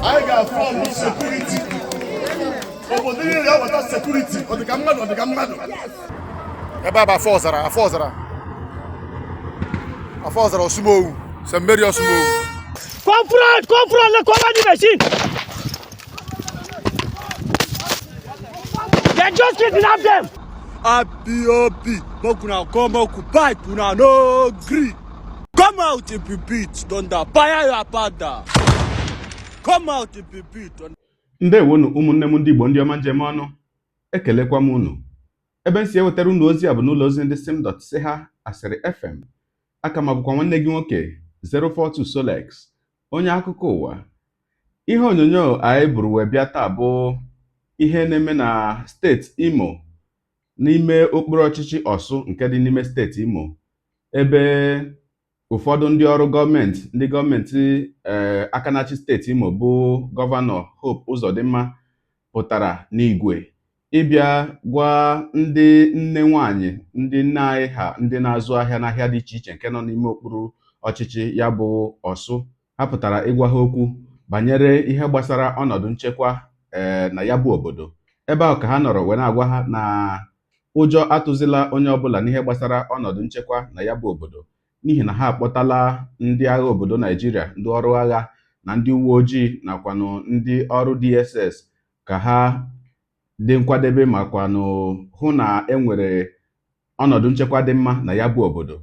I got from security. Obodo niile ga-eweta security. Ọ dị ka mmadụ. Ebe a bụ afọ ọzara Osumowu. St. Mary Osumowu. Confront the command machine. They just kidnapped them. Abi, Mokuna come occupy, Puna no gree. Come out if you beat, don't fire your father. Come out if you beat. Ndewonu ụmụnne m ndị Igbo ndị ọma njem ọnụ, ekelekwa m unu. Ebe nsi ewetara unu ozi a bụ n'ụlọ ozi ndị sim.ha asịrị FM. Aka ma bụkwa nwanne gị nwoke 042 Solex, onye akụkọ ụwa. Ihe onyonyo anyị buru wee bịa taa bụ ihe na-eme na steeti Imo, n'ime okpuru ọchịchị Ọsụ nke dị n'ime steeti Imo, ebe ụfọdụ ndị ọrụ gọọmenti aka na-achị steeti Imo bụ gọvanọ Hope Uzodimma pụtara n'igwe ịbịa gwa ndị nne nwanyị, ndị nne anyị ha ndị na-azụ ahịa n'ahịa dị iche iche nke nọ n'ime okpuru ọchịchị ya bụ Ọsụ. Ha pụtara ịgwa ha okwu banyere ihe gbasara ọnọdụ nchekwa na ya bụ obodo. Ebe ahụ ka ha nọrọ wee na-agwa ha na ụjọ atụzila onye ọbụla n'ihe gbasara ọnọdụ nchekwa na ya bụ obodo, n'ihi na ha akpọtala ndị agha obodo Naijiria, ndị ọrụ agha na ndị uwe ojii nakwanụ ndị ọrụ DSS ka ha dị nkwadebe makwanụ hụ na enwere ọnọdụ nchekwa dị mma na ya bụ obodo.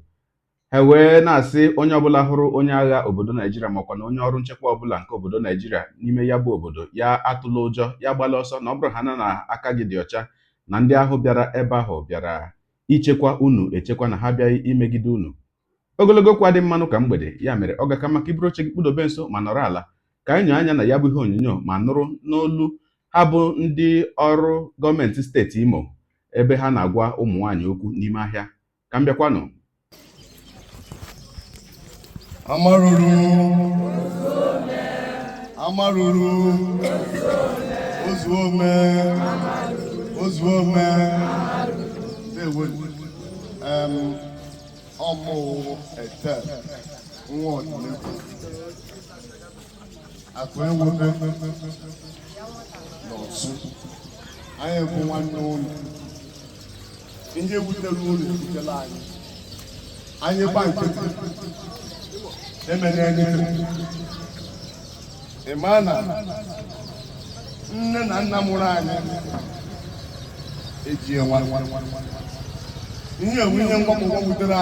Ha wee na-asị onye ọbụla hụrụ onye agha obodo Naijiria makwanụ onye ọrụ nchekwa ọbụla nke obodo Naijiria n'ime ya bụ obodo ya atụla ụjọ, ya gbala ọsọ, na ọ bụrụ ha na aka gị dị ọcha na ndị ahụ bịara ebe ahụ bịara ichekwa unu echekwa, na ha bịaghị imegide unu. Ogologo kwa dị mmanụ ka mgbede, ya mere ọ ga-aka maka iburu oche gị kpụdobe nso ma nọrọ ala ka anyị nyoo anya na ya bụ ihe onyonyo ma nụrụ n'olu ha bụ ndị ọrụ gọọmenti steeti Imo ebe ha na-agwa ụmụ nwaanyị okwu n'ime ahịa. Ka m bịakwanụ. Amaruru Ozuome ọmụ ete nwa ọdịnihu akụ enwebe n'Ọsụ. Anyị bụ nwanne ụlọ, ihe butere ụlọ ebutela anyị gba nkịtị emere ịma na nne na nna mụrụ anyị ejie nwa ihe mgbamụgba butere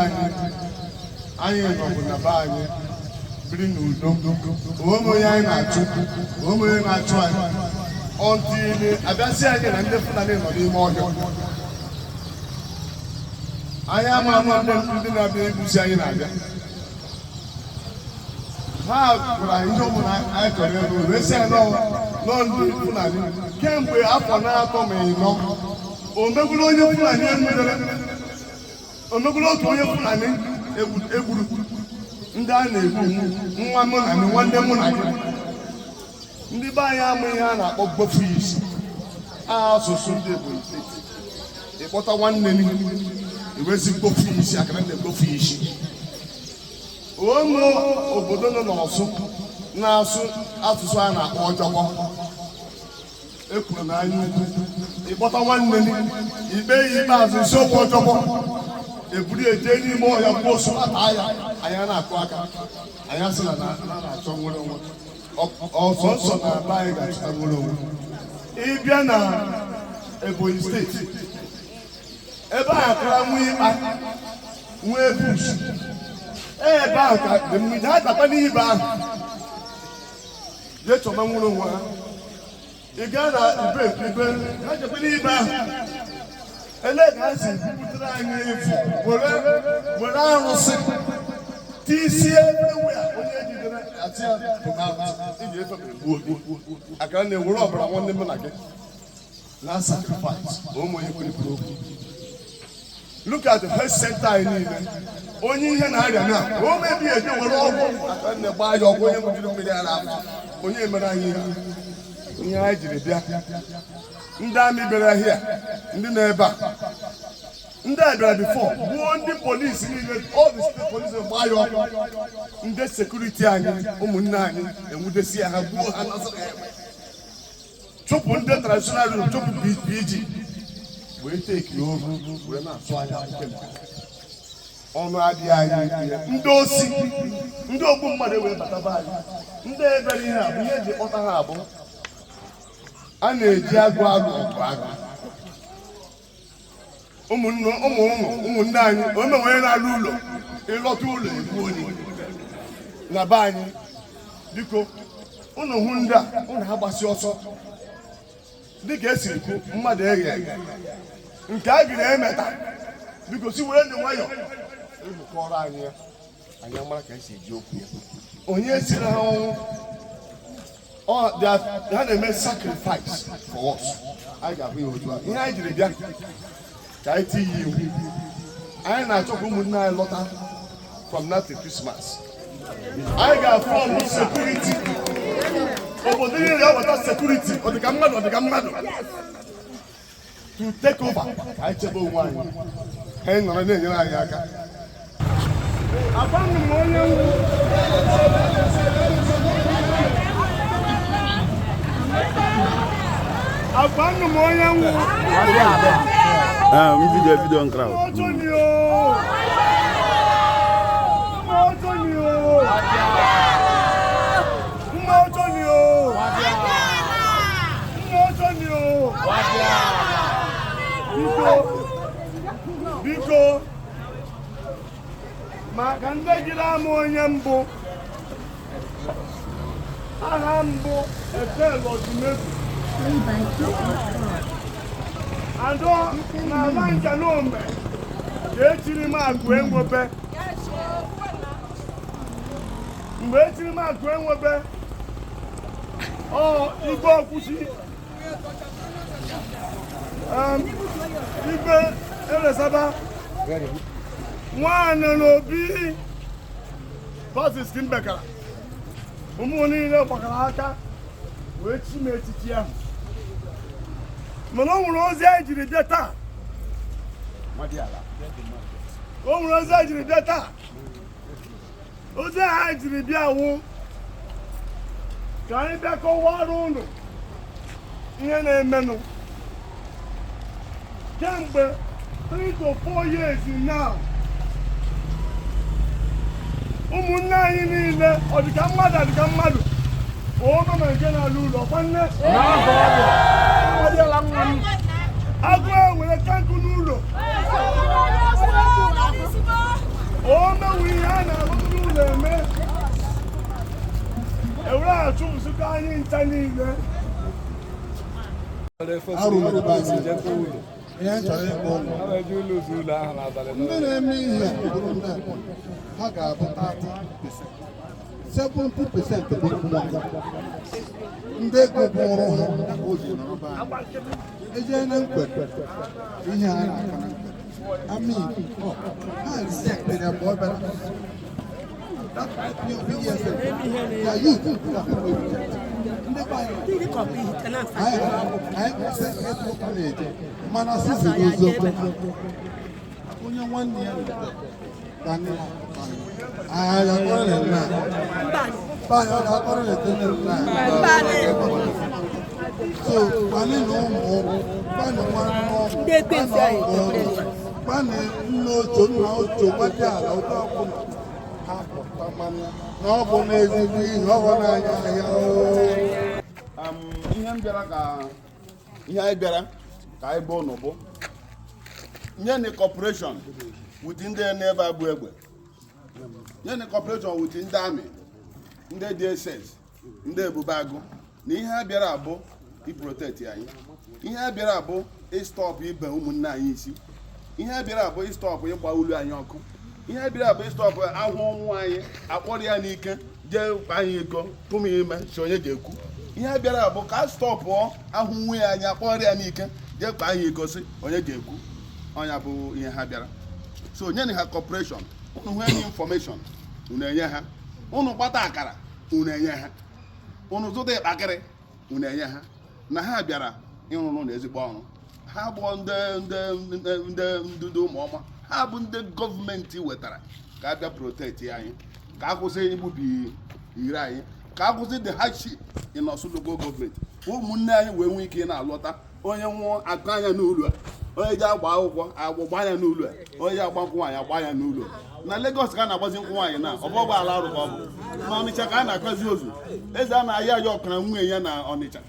anyị nọbụ na be anyị biri n'udo. Onye anyị na-achụ anyị ọntịle abịasị anyị na ndị Fulani nọ n'ime ọhịa. Anyị ama ndị na-abịa egwusi anyị na-abịa. Ha gwara ihe ọbụla anyị chọrọ ego wee sị anyị nọ ndị Fulani kemgbe afọ na-atọ ma ịnọ. O megwuru onye Fulani omegburu otu onye Fulani egburu ndị a na-egbu nwa mụ na nwanne mụ na gị. Ndị be anyị ama ihe a na-akpọ gbofu isi, asụsụ ndị Ebonyi steeti. Ịkpọta nwanne gị ewezi gbofu isi, akara ndị gbofu isi. Ụmụ obodo nọ n'Ọsụ na-asụ asụsụ a na-akpọ ọjọkọ. Ekwuru na anyị ukwu ịkpọta nwanne gị ikpe ya ikpeazụ isiokwu ọjọkọ, eburu eje n'ime ọhịa mgbe osu ata ya, anyị na-akụ aka, anyị sị na na-achọ nwere onwe. Ọsọ nsọ na be anyị ga-achọta nwere onwe. Ịbịa na Ebonyi steeti, ebe a akara nwee ịkpa nwee bush, ebe ahụ ka dị mmiri ha dakwa n'ibe ahụ jee chọba nwere onwe ha. Ị gaa na ibe ha jekwa n'ibe ahụ, elee ka ha si butere anyị efu were arụsị tisie ewu ya onye ejidere ati ya iji efe gbuo akara na-ewere ọbara nwanne m na gị na sacrifice ụmụ onye kwere okwu. Look at the health center anyị niile, onye ihe na-arịa na o mebi eje were ọgwụ akara na-egba anyị ọgwụ onye mụjiri mmiri ara afọ, onye mere anyị ihe anyị jiri bịa. Ndị amị bịara ahịa, ndị na-ebe a ndị a bịara before gbuo ndị polisi niile, all the state police gbaa ya ọkụ, ndị sekuriti anyị ụmụnne anyị enwudesi ya ha gbuo ha nasịrị ya eme, chụpụ ndị traditional rule, chụpụ BG wee teki oru wee na-asụ anya ọnụ adịghị anyị, ndị osi ndị ogbu mmadụ wee bataba anyị, ndị ebere ihe a bụ ihe eji kpọta ha abụ a na-eji agụ ọgụ agụ ụmụnne anyị ome onye na-alụ ụlọ ịlọta ụlọ egbu onye na be anyị. Biko unu hụ ndị a unu ha gbasi ọsọ dịka esiri kwu mmadụ eghe eghe nke a gịrị emeta, biko si were ndị nwayọ ịbụkọrọ anyị ya, anyị mara ka esi eji okwu ya. Onye siri ha ọnwụ ha na-eme sacrifice for us. Anyị ga-abụ ya otu a ihe anyị jiri bịa ka anyị tinye iwu, anyị na-achọ ka ụmụnne anyị lọta from now to Christmas. Anyị ga-afọm sekuriti, obodo niile ga-eweta sekuriti, ọdịka mmadụ to take over ka anyị chebe onwe anyị, anyị nọrọ na-enyere anyị aka. Agbanụ m onye nwụ video crowd. Biko maka ndị jiri ama onye mbụ aha mbụ efelọdụmebu adọ n'ala Nkanome ka echiri m akụ enwebe. Mgbe echiri m akụ enwebe igwe ọkwụsị igwe eresaba nwaanyị n'obi Francis Kimbekara ụmụ niile gbakara aka wee chi m echichi ahụ, mana o nwere ozi anyị jiri bịa taa. Ozi anyị jiri bịa wụ ka anyị bịa kọwara unu ihe na-emenụ kemgbe 3 to 4 years now. Ụmụnne anyị niile ọdịka mmadụ ogo na nke na-alụ ụlọ kwanne agụ enwere tankụ n'ụlọ omewu ihe a na-alụtụ n'ụlọ eme ewere achụ nsụka anyị nta niile. Ndị na-eme ihe ha ga-abụ 70% bụ ndị ego bụrụ ha oji nọrọba eje na mkpede ihe a na-aka na mkpede ami ha rizektere bụ obere mana siziri eziokwu onye nwanne ya so pani no mo pani pani no ojo gbati ala ụta ọkụ ha pụta mana na ọ bụ n'ezigbo ihe ọ bụ n'anya ya ihe anyị bịara ka anyị bụ n'ụbụ nye ni corporation with ndị na-ebe abụ egbe, nye ni corporation with ndị amị, ndị DSS, ndị ebube agụ, na ihe a bịara abụ iprotect anyị, ihe a bịara abụ ịstọpụ ibe ụmụnne anyị isi, ihe a bịara abụ ịstọpụ ịgba ulu anyị ọkụ, ihe a bịara abụ ịstọpụ ahụ ọnwụ anyị akpọrọ ya n'ike jee anyị ego tụm ime si onye ga-ekwu, ihe a bịara abụ ka a stọpụọ ahụ nwunye anyị akpọrọ ya n'ike jee kpa anyị ego si onye ga-ekwu. Ọnya bụ ihe ha bịara. So nye ha corporation, unu hụ any information unu enye ha, unu gbata akara unu enye ha, unu zụta ịkpakịrị unu enye ha, na ha bịara ịrụrụ na ezigbo ọrụ, ha bụ ndị ụmụọma, ha bụ ndị gọọmenti wetara ka a bịa proteti anyị, ka a kwụsị igbubi ire anyị, ka a kwụsị the hardship in Osun local gọọmenti. Ụmụnne anyị wee nwee ike na-alọta, onye nwụọ akụ anya n'ụlọ a, onye ji agba akwụkwọ agbagba anya n'ụlọ a, onye ji agba nkwụ nwaanyị agba anya n'ụlọ. Na Lagos ka a na-agbazi nkwụ nwaanyị na ọbọgba ala arụ ka ọ bụ, na Ọnịcha ka a na-akwazi ozu, eze a na-ayị ayọ ọkara nwunye ya na Ọnịcha.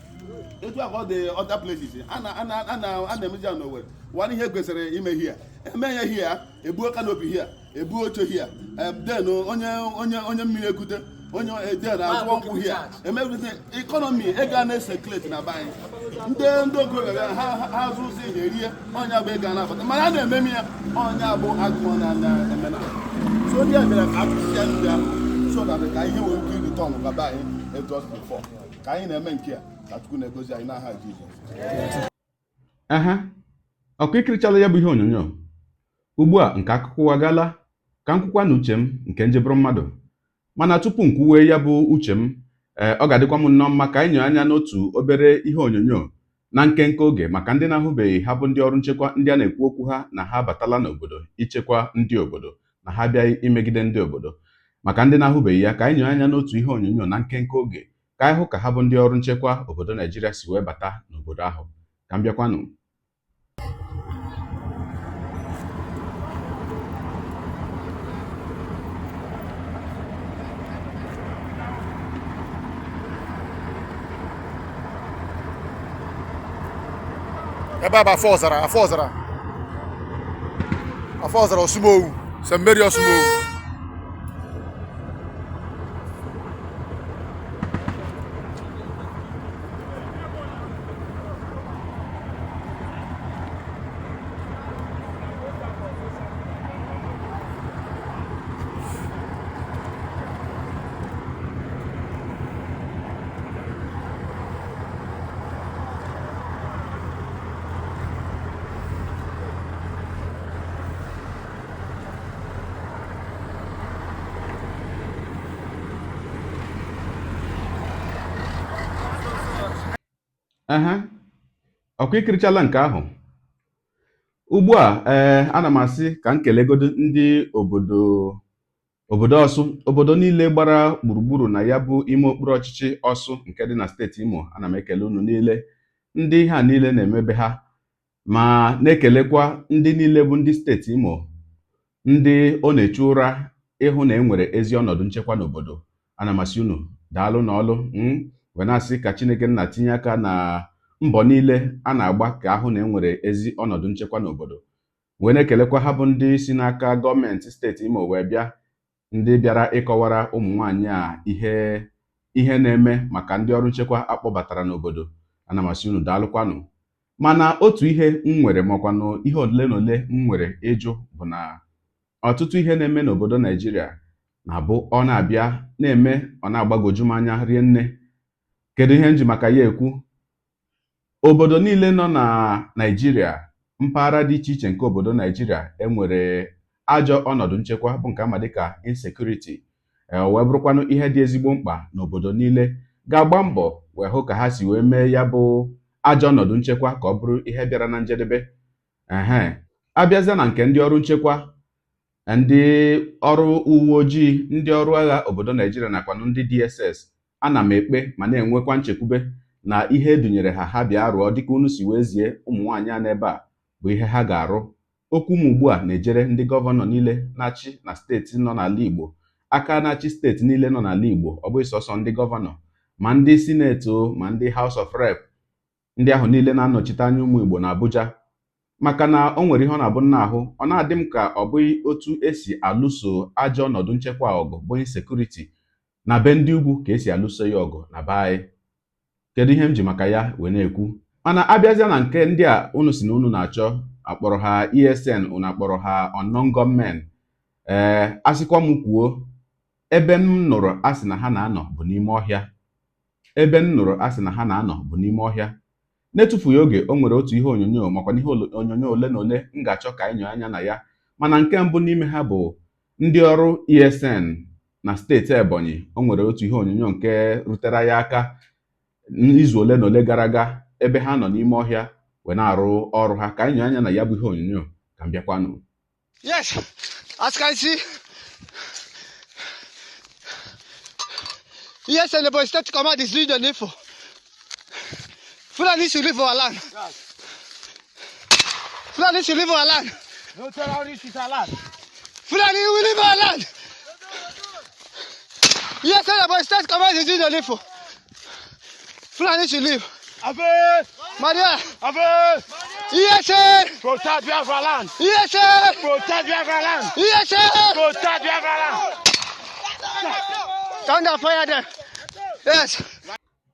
Etu a ka ọ dị other places a na-emezi ya n'Owerri. Wana ihe kwesịrị ime hia eme ya hia, ebuo kanopi hia, ebuo oche hia, den onye mmiri ekute, onye den azụọ nkwụ hia, emebụzi ekọnọmi ego a na-esekuleti na be anyị. Ndị okorobịa ha azụzi ihe rie, onye bụ ego a na-abata, mana a na-ememi ya onye abụ agụụ na-eme na. So ndị a bịara ka akụzi ya ndị ahụ, so that ka ihe nwere ike irite ọnụ gaba anyị just before ka anyị na-eme nke a, ka Chukwu na-egozi anyị n'aha Jizọs. Ọkụ ikirichala ya bụ ihe onyonyo. Ugbu a nke akụkọ ụwa gala ka m kwukwa na uche m nke njebụrụ mmadụ, mana tupu m kwuwe ya bụ uche m, ọ ga-adịkwa m nnọọ mma ka anyị nyere anya n'otu obere ihe onyonyo na nkenke oge maka ndị na-ahụbeghị ha bụ ndị ọrụ nchekwa ndị a na-ekwu okwu ha na ha abatala n'obodo ichekwa ndị obodo, na ha bịa imegide ndị obodo. Maka ndị na-ahụbeghị ya, ka anyị nyere anya n'otu ihe onyonyo na nkenke oge ka anyị hụ ka ha bụ ndị ọrụ nchekwa obodo Naijiria si wee bata n'obodo ahụ. Ka m bịakwanụ. ebe a bụ afọ ọzara Osumowu, St. Mary Osumowu. Ọkụ ikirichala nke ahụ. Ugbu a ana m asị ka m kelegodo ndị obodo Ọsụ, obodo niile gbara gburugburu na ya bụ ime okpuru ọchịchị Ọsụ nke dị na steeti Imo. Ana m ekele unu niile, ndị ha niile na-emebe ha, ma na-ekelekwa ndị niile bụ ndị steeti Imo, ndị ọ na-echu ụra ịhụ na enwere ezi ọnọdụ nchekwa n'obodo. Ana m asị unu daalụ n'ọlụ, wee na-asị ka Chineke nna tinye aka na mbọ niile a na-agba ka ahụ na enwere ezi ọnọdụ nchekwa n'obodo. Wee na-ekelekwa ha bụ ndị si n'aka gọọmenti steeti Imo wee bịa, ndị bịara ịkọwara ụmụ nwaanyị a ihe na-eme maka ndị ọrụ nchekwa akpọbatara n'obodo. Ana m asị unu daalụkwanụ. Mana otu ihe m nwere makwanụ ihe ole na ole m nwere ịjụ bụ na ọtụtụ ihe na-eme n'obodo Naijiria na-abụ ọ na-abịa na-eme ọ na-agbagoju m anya rie nne. Kedu ihe m ji maka ya ekwu? Obodo niile nọ na Naijiria, mpaghara dị iche iche nke obodo Naijiria, enwere ajọ ọnọdụ nchekwa bụ nke ama dịka insecurity. Wee bụrụkwanụ ihe dị ezigbo mkpa n'obodo niile ga-agba mbọ wee hụ ka ha si wee mee ya bụ ajọ ọnọdụ nchekwa ka ọ bụrụ ihe bịara na njedebe. Abịazịa na nke ndị ọrụ nchekwa, ndị ọrụ uwe ojii, ndị ọrụ agha obodo Naijiria nakwanụ ndị DSS, ana m ekpe ma na-enwekwa nchekwube na ihe edunyere ha bịa rụọ dịka unu si wee zie ụmụ nwaanyị a n'ebe a bụ ihe ha ga-arụ. Okwu m ugbu a na-ejere ndị gọvanọ niile na-achị na steeti nọ n'ala Igbo aka, na-achị steeti niile nọ n'ala Igbo. Ọ bụghị sọsọ ndị gọvanọ, ma ndị sineti, ma ndị House of Rep, ndị ahụ niile na-anọchite anya ụmụ Igbo na Abuja. Maka na o nwere ihe ọ na-abụ n'ahụ, ọ na-adị m ka ọ bụghị otu esi alụso ajọ ọnọdụ nchekwa ọgụ bụ insekuriti na be ndị ugwu ka esi alụso ya ọgụ na be anyị. Kedu ihe m ji maka ya wee na-ekwu? Mana abịazịa na nke ndị a unu si na unu na-achọ, akpọrọ ha ESN, unu akpọrọ ha unknown gunmen. Asịkwa m kwuo, ebe m nụrụ asị na ha na-anọ bụ n'ime ọhịa. Ebe m nụrụ asị na ha na-anọ bụ n'ime ọhịa. Na-etufughị oge, o nwere otu ihe onyonyo makwa ihe onyonyo ole na ole m ga-achọ ka anyị nyere anya na ya. Mana nke mbụ n'ime ha bụ ndị ọrụ ESN na steeti Ebonyi. O nwere otu ihe onyonyo nke rutere ya aka n'izu ole na ole gara aga, ebe ha nọ n'ime ọhịa wee na-arụ ọrụ ha ka anyị nyere anya na ya bụ ihe onyonyo ka m bịakwanụ. Yes, as can see, yes, and the boy state command is leading the info. Fulani should leave our land. Fulani should leave our land. No terrorists is allowed. Fulani will leave our land. Yes, and the boy state command is leading the info. Fulani should leave. Ave! Maria. Ave! Yes, sir. Protect Biafra land. Yes, sir. Protect Biafra land. Yes, sir. Protect Biafra land. Thunder fire them. Yes.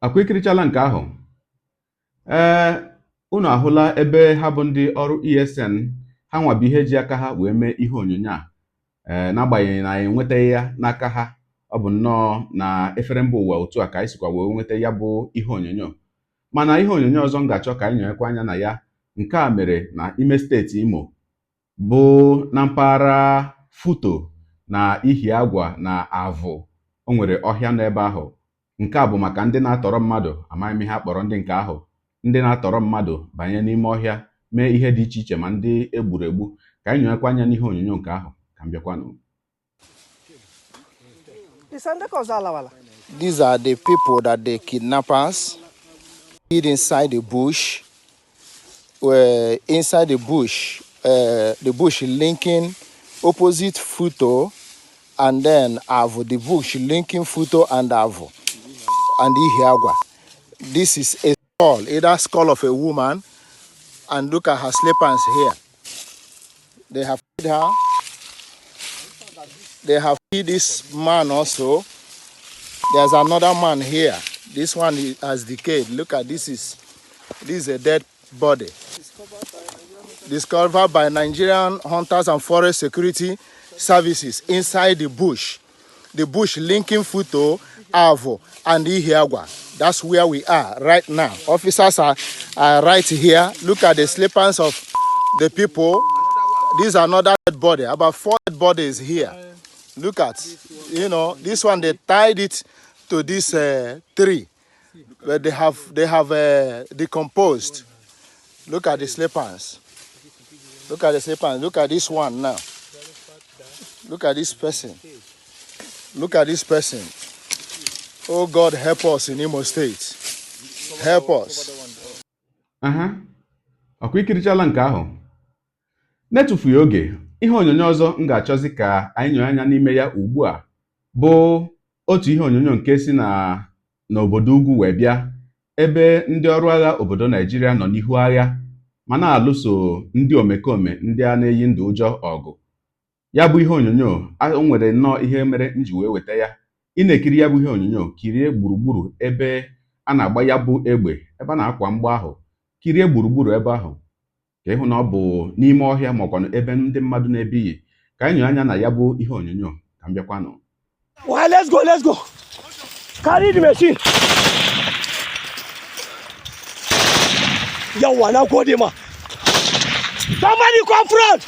Akwa ikirichala nke ahụ. Unu ahụla ebe ha bụ ndị ọrụ ESN ha nwabi ihe ji aka ha wee mee ihe onyonyo a. N'agbanyeghị na enwetaghị ya n'aka ha, ọ bụ nnọọ na efere mba ụwa otu a ka anyị sikwa wee nweta ya bụ ihe onyonyo. Mana ihe onyonyo ọzọ m ga-achọ ka anyị nyekwa anya na ya, nke a mere na Imo State Imo, bụ na mpaghara Futo na Ihiagwa na Avụ. O nwere ọhịa n'ebe ahụ. Nke a bụ maka ndị na-atọrọ mmadụ, amaghị m ihe akpọrọ ndị nke ahụ, ndị na-atọrọ mmadụ banye n'ime ọhịa mee ihe dị iche iche ma ndị egburu egbu. Ka anyị nyekwa anya n'ihe onyonyo nke ahụ ka m bịakwanụ. These are the people that the kidnappers hid inside the bush. Inside the bush linking opposite Futo and then Avo, the bush linking Futo and Avo and Ihiagwa. This is a skull, either skull of a woman, and look at her slippers here. They have hid her. They have hid this man also. There's another man here. This one has decayed. Look at this is a dead body. Discovered by Nigerian Hunters and Forest Security Services inside the bush linking Futo, Avo, and Ihiagwa. That's where we are right now. Officers are right here. Look at the slippers of the people. This is another dead body. About 4 dead bodies here. Look at, this one, they tied it to this tree, but they have decomposed. Look at the slippers. Look at the slippers. Look at this one now. Look at this person. Look at this person. Oh God, help us in Imo State. Help us. Ọkwa ikirichala nke ahụ. N'etufughị oge, ihe onyonyo ọzọ m ga-achọzi ka anyị nyere anya n'ime ya ugbu a bụ otu ihe onyonyo nke si n'obodo ugwu wee bịa, ebe ndị ọrụ agha obodo Naijiria nọ n'ihu agha ma na-alụso ndị omekome ndị a na-eyi ndụ ụjọ ọgụ. Ya bụ ihe onyonyo, o nwere nnọọ ihe mere m ji wee weta ya. Ị na-ekiri ya bụ ihe onyonyo, kirie gburugburu ebe a na-agba ya bụ egbe, ebe a na-akwa mgba ahụ. Kirie gburugburu ebe ahụ ka ịhụ na ọ bụ n'ime ọhịa ma ọkwanụ ebe ndị mmadụ na-ebighị. Ka anyị nyere anya na ya bụ ihe onyonyo ka m bịakwanụ. Well, let's go. Carry the machine. Yo, wanna go there, man. Somebody confront.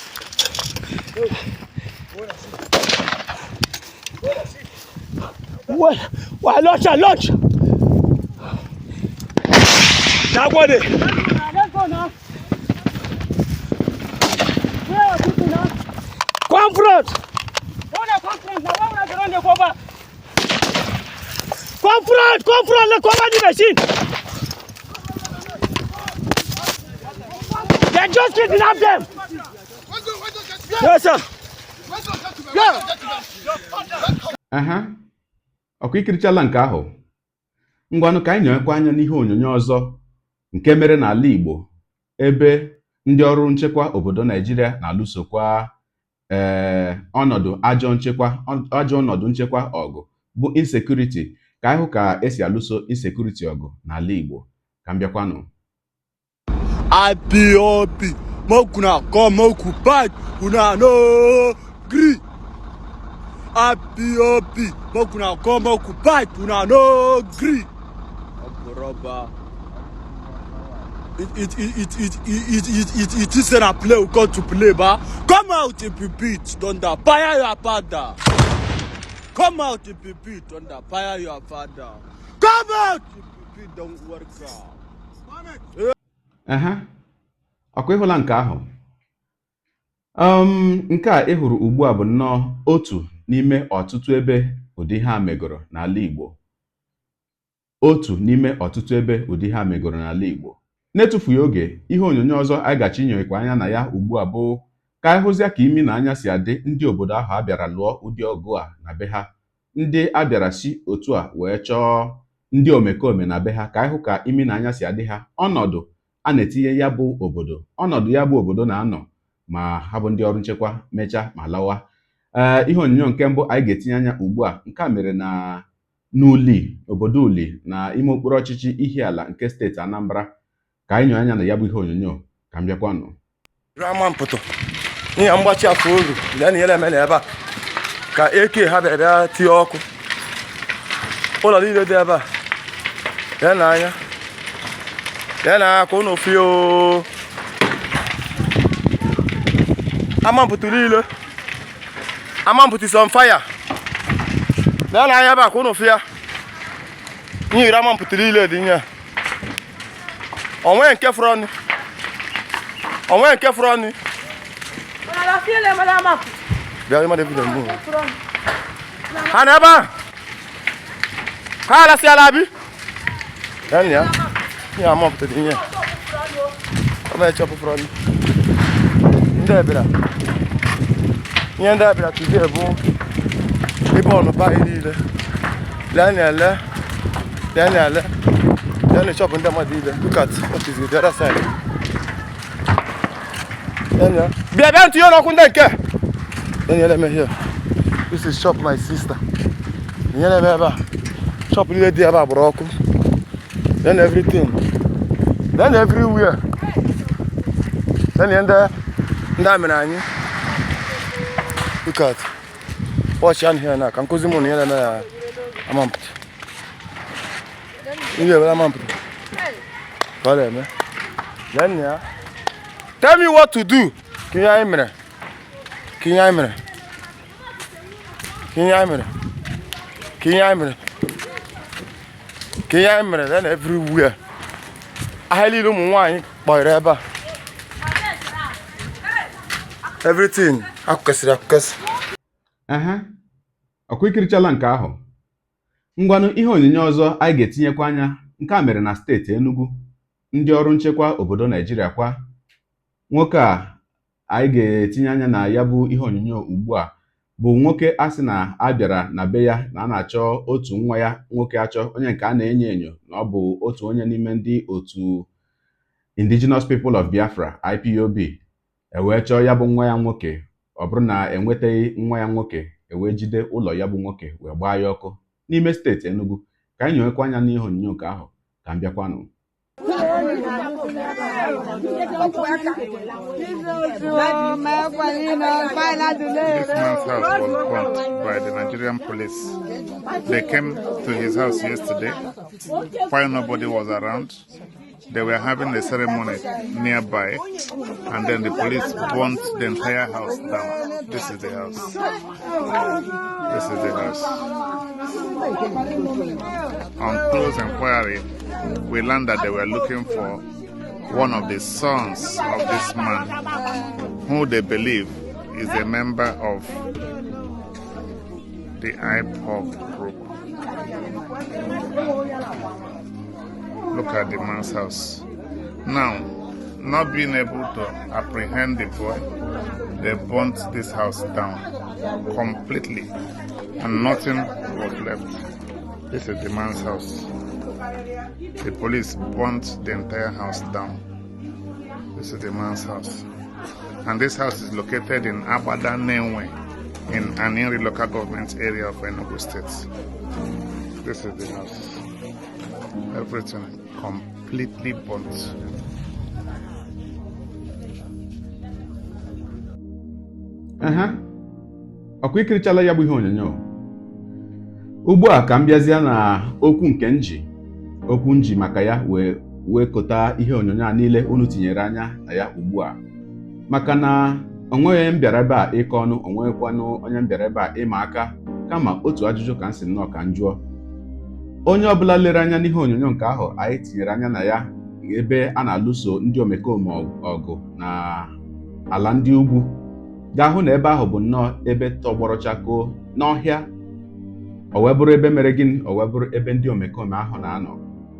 Well, launch. Now go there. Let's go now. Where are people now? Confront. Confront, let's cover the machine. They just kidnapped them. Yes, sir. Ọkwa ikirichala nke ahụ. Ngwanụ ka anyị nyekwa anya n'ihe onyonyo ọzọ nke mere n'ala Igbo, ebe ndị ọrụ nchekwa obodo Naijiria na-alụsokwa ọnọdụ ajọ ọnọdụ nchekwa ọgụ bụ insecurity. Ka anyị hụ ka esi alụso insecurity ọgụ n'ala Igbo. Ka m bịakwanụ. IPOP, mokuna come occupy, una no gree. IPOP, mokuna come occupy, una no gree. Rubber. It is a play we got to play, ba. Come out if you beat, thunder, fire your father. Come out if you beat, thunder, fire your father. Come out if you beat, don't work out. ọkwa ịhụla nke ahụ. Nke a ị hụrụ ugbu a bụ nnọọ otu n'ime ọtụtụ ebe ụdị ha megoro n'ala Igbo. Otu n'ime ọtụtụ ebe ụdị ha megoro n'ala Igbo. N'etufughị oge, ihe onyonyo ọzọ anyị gachi inyoekwa anya na ya ugbu a bụ ka anyị hụzịa ka imi na anya si adị ndị obodo ahụ a bịara lụọ ụdị ọgụ a na be ha. Ndị a bịara si otu a wee chọọ ndị omekome na be ha, ka anyị hụ ka imi na anya si adị ha. Ọnọdụ a na-etinye ya bụ obodo, ọnọdụ ya bụ obodo na-anọ ma ha bụ ndị ọrụ nchekwa mechaa ma lawa. Ihe onyonyo nke mbụ anyị ga-etinye anya ugbu a, nke a mere n'Uli, obodo Uli na ime okpuru ọchịchị Ihiala nke steeti Anambra. Ka anyị nyere anya na ya bụ ihe onyonyo ka m bịakwanụ. Rama mpụtụ ihe mgbachi afọ uru ya na ihe eme ebe a ka eke ha bịara tie ọkụ ụlọ niile dị ebe a ya na anya ka ụnụ fio ama mpụtụ niile, ama mpụtụ is on fire ya na anya ebe a ka ụnụ fia ihe iri ama mpụtụ niile dị ihe onwe nke fọrọ ọnụ, onwe nke fọrọ ọnụ. Bịa ịma David mbụ ha na ebe a ha alasịala abi ya na ya ihe ama mpụtara ihe ọ bụ echọpụ fọrọ ọnụ. Ndị ebira ihe ndị ebira today bụ ebe ọnụba anyị niile lee na chọpụ ndị mmadụ niile. Look at what is the other side. Bịa ntụnye n'ọkụ ndị nke enyere m here. This is shop my sister. Enyere m ebe a shop niile dị ebe a gbara ọkụ. Then everything, then everywhere. Then ndị amịrị anyị. Look at watch and here na ka nkụzi m na enyere m ya ama mpụtụ. Ihe ebe ama mpụtụ ka ọ na-eme. Then ya tell me what to do. Kinye mere. Then everywhere. Ahịa ụmụ nwaanyị kpọrọ ebe a. Everything akụkasị. Ọkwa ikirichala nke ahụ. Ngwanụ ihe onyonyo ọzọ anyị ga-etinyekwa anya, nke a mere na steeti Enugu. Ndị ọrụ nchekwa obodo Naijiria kwa. Nwoke a anyị ga-etinye anya na ya bụ ihe onyonyo ugbu a bụ nwoke a sị na a bịara na be ya na a na-achọ otu nwa ya nwoke achọ, onye nke a na-enyo enyo na ọ bụ otu onye n'ime ndị otu Indigenous People of Biafra IPOB. Ewee chọọ ya bụ nwa ya nwoke. Ọ bụrụ na enwetaghị nwa ya nwoke, ewee jide ụlọ ya bụ nwoke wee gbaa ya ọkụ n'ime steeti Enugu. Ka anyị nyowekwa anya n'ihe onyonyo nke ahụ ka m bịakwanụ. This man's house was bombed by the Nigerian police. They came to his house yesterday while nobody was around. They were having a ceremony nearby, and then the police burnt the entire house down. This is the house. This is the house. On close inquiry, we learned that they were looking for one of the sons of this man, who they believe is a member of the IPOB group. Look at the man's house. Now, not being able to apprehend the boy, they burnt this house down completely, and nothing was left. This is the man's house. The police burnt the entire house down. This is the man's house. And this house is located in Abada Nenwe, in Aniri local government area of Enugu State. This is the house. Everything completely burnt. Ọkwa ikirichala ya bụ ihe onyonyo. Ugbu a ka m bịazịa na okwu nji maka ya wee kota ihe onyonyo a niile unu tinyere anya na ya ugbu a. Maka na onweghị onye m bịara ebe a ịkọ ọnụ, onweghịkwanụ onye m bịara ebe a ịma aka, kama otu ajụjụ ka m si nnọọ ka m jụọ. Onye ọbụla lere anya n'ihe onyonyo nke ahụ anyị tinyere anya na ya ebe a na-alụso ndị omekome ọgụ na ala ndị ugwu, ga-ahụ na ebe ahụ bụ nnọọ ebe tọgbọrọ chakoo n'ọhịa. O wee bụrụ ebe mere gịnị? O wee bụrụ ebe ndị omekome ahụ na-anọ.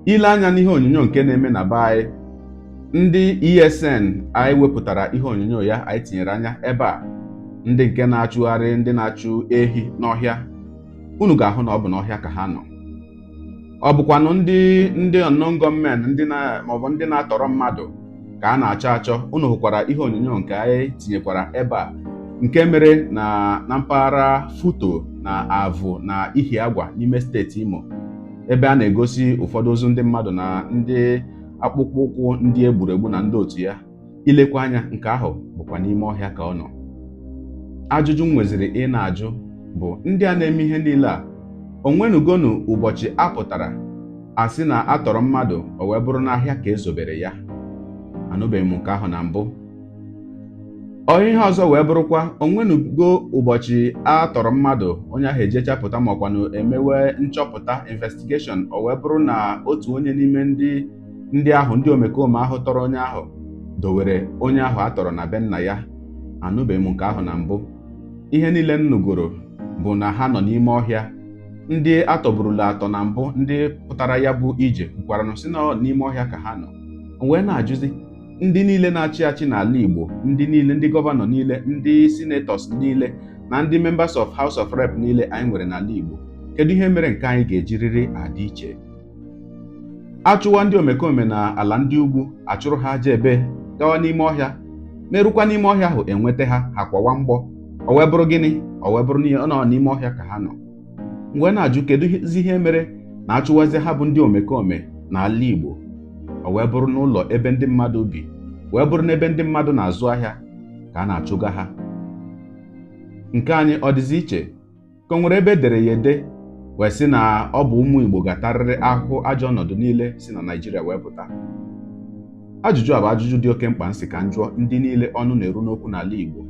Ile anya n'ihe onyonyo nke na-eme na be anyị, ndị ESN anyị wepụtara ihe onyonyo ya, anyị tinyere anya ebe a, ndị nke na-achụgharị ndị na-achụ ehi n'ọhịa. Unu ga-ahụ na ọ bụ n'ọhịa ka ha nọ. Ọ bụkwanụ ndị unknown gọọmenti maọbụ ndị na-atọrọ mmadụ ka a na-achọ achọ. Unu hụkwara ihe onyonyo nke anyị tinyekwara ebe a, nke mere na mpaghara Futo na Avụ na Ihiagwa n'ime steeti Imo, ebe a na-egosi ụfọdụ ozu ndị mmadụ na ndị akpụkpọ ụkwụ ndị egburu egbu na ndị otu ya. Ilekwa anya, nke ahụ bụkwa n'ime ọhịa ka ọ nọ. Ajụjụ m nweziri ị na-ajụ bụ, ndị a na-eme ihe niile a, o nwenugonu ụbọchị apụtara asị na atọrọ mmadụ o wee bụrụ n'ahịa ka ezobere ya? Anụbeghị m nke ahụ na mbụ. Ihe ọzọ wee bụrụkwa, o nwenugo ụbọchị atọrọ mmadụ onye ahụ ejechapụta maọkwanụ emewe nchọpụta investigeshọn o wee bụrụ na otu onye n'ime ndị ahụ, ndị omekome ahụ tọrọ onye ahụ, dowere onye ahụ atọrọ na be nna ya? Anụbeghị m nke ahụ na mbụ. Ihe niile m nụgoro bụ na ha nọ n'ime ọhịa. Ndị atọburula atọ na mbụ, ndị pụtara ya bụ ije, kwukwara sị na n'ime ọhịa ka ha nọ. O wee na-ajụzi, ndị niile na-achị achị n'ala Igbo, ndị niile, ndị gọvanọ niile, ndị senators niile na ndị members of House of Rep niile anyị nwere n'ala Igbo, kedu ihe mere nke anyị ga-ejiriri adị iche? Achụwa ndị omekome na ala ndị ugwu, achụrụ ha aja ebe gawa n'ime ọhịa, merụkwa n'ime ọhịa ahụ enweta ha kwawa mgbọ. O wee bụrụ gịnị? O wee bụrụ na ọ nọ n'ime ọhịa ka ha nọ. Mgbe na-ajụ kedu ihe mere na achụwazi ha bụ ndị omekome n'ala Igbo, o wee bụrụ n'ụlọ ebe ndị mmadụ bi, wee bụrụ n'ebe ndị mmadụ na-azụ ahịa ka a na-achụga ha. Nke anyị ọ dịzi iche? Ka o nwere ebe edere ya ede wee sị na ọ bụ ụmụ Igbo ga-atarịrị ahụhụ ajọ ọnọdụ niile si na Naịjirịa wee pụta? Ajụjụ a bụ ajụjụ dị oke mkpa nsị ka m jụọ ndị niile ọnụ na-eru n'okwu n'ala Igbo.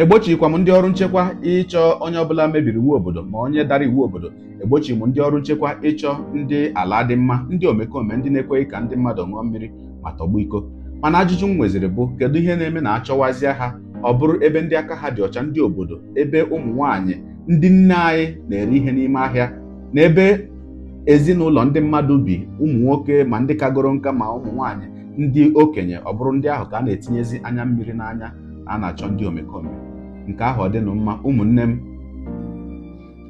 Egbochighịkwa m ndị ọrụ nchekwa ịchọ onye ọbụla mebiri iwu obodo ma onye dara iwu obodo. Egbochighị m ndị ọrụ nchekwa ịchọ ndị ala dị mma, ndị omekome, ndị na-ekweghị ka ndị mmadụ ṅụọ mmiri ma tọgbu iko. Mana ajụjụ m nweziri bụ, kedu ihe na-eme na achọwazịa ha ọ bụrụ ebe ndị aka ha dị ọcha, ndị obodo, ebe ụmụ nwaanyị ndị nne anyị na-ere ihe n'ime ahịa, na ebe ezinụlọ ndị mmadụ bi, ụmụ nwoke ma ndị kagoro nka ma ụmụ nwaanyị ndị okenye, ọ bụrụ ndị ahụ ka a na-etinyezi anya mmiri n'anya a na-achọ ndị omekome? Nke ahụ ọ dịnụ mma? Ụmụnne m,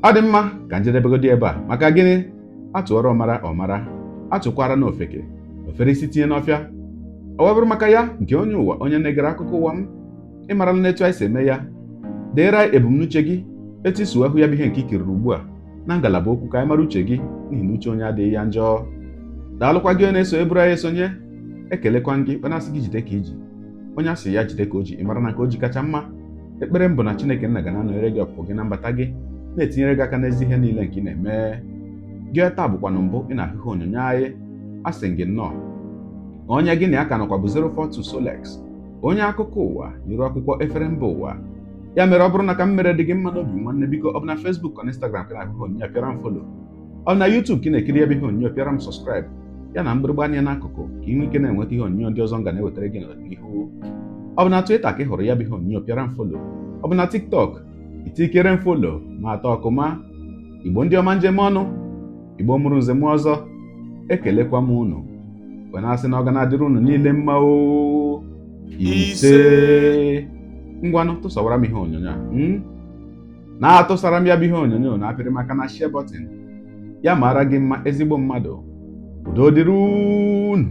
ọ dị mma ka njedebegodi ebe a. Maka gịnị? Atụọrọ ọmara, atụkwara na ofeke, ofere isi tinye n'ọfịa. O wee bụrụ maka ya nke onye ụwa, onye na-egere akụkọ ụwa m, ịmarala n'etu anyị si eme ya. Deere ebumnuche gị, etu isi wee hụ ya bụ ihe nke ikiriri ugbu a na ngalaba okwu, ka anyị mara uche gị, n'ihi na uche onye adịghị ya njọ. Daalụkwa gị onye na-eso eburu anyị esonye. Ekelekwa gị onye asị gị jide ka iji, onye asị ya jide ka o ji, ịmara na ka o ji kacha mma. Ekpere m bụ na Chineke nna ga na-anọnyere gị ọpụpụ gị na mbata gị, na-etinyere gị aka n'ezi ihe niile nke ị na-eme. Gị taa bụkwanụ mbụ ị na-ahụ ihe onyonyo anyị, asị gị nnọọ. Onye gị na ya ka nọkwa bụ 042 Solex, onye akụkọ ụwa n'iru akwụkwọ efere mba ụwa. Ya mere, ọ bụrụ na ka m mere dị gị mma n'obi nwanne, biko ọ bụ na Facebook na Instagram ka na-ahụ ihe onyonyo, pịara m follow. Ọ bụ na YouTube ka ị na-ekiri ebe ihe onyonyo, pịara m subscribe, ya na mgbịrịgba anya n'akụkụ ka ị nwee ike na-enweta ihe onyonyo ndị ọzọ m ga na-ewetara gị n'ọdịnihu. Ọ bụ na Twitter ka ị hụrụ ya bụ ihe onyonyo, pịara m follow. Ọ bụ na TikTok itikere m follow ma atọ ọkụma. Igbo ndị ọma njem ọnụ, Igbo mụrụ nze m ọzọ, ekelekwa m unu wee na-asị na ọ ga na-adịrị unu niile mma o. Ise ngwanụ tụsawara m ihe onyonyo a na-atụsara m ya bụ ihe onyonyo na apịrị maka na share button ya mara gị mma, ezigbo mmadụ. Udo dịrị unu.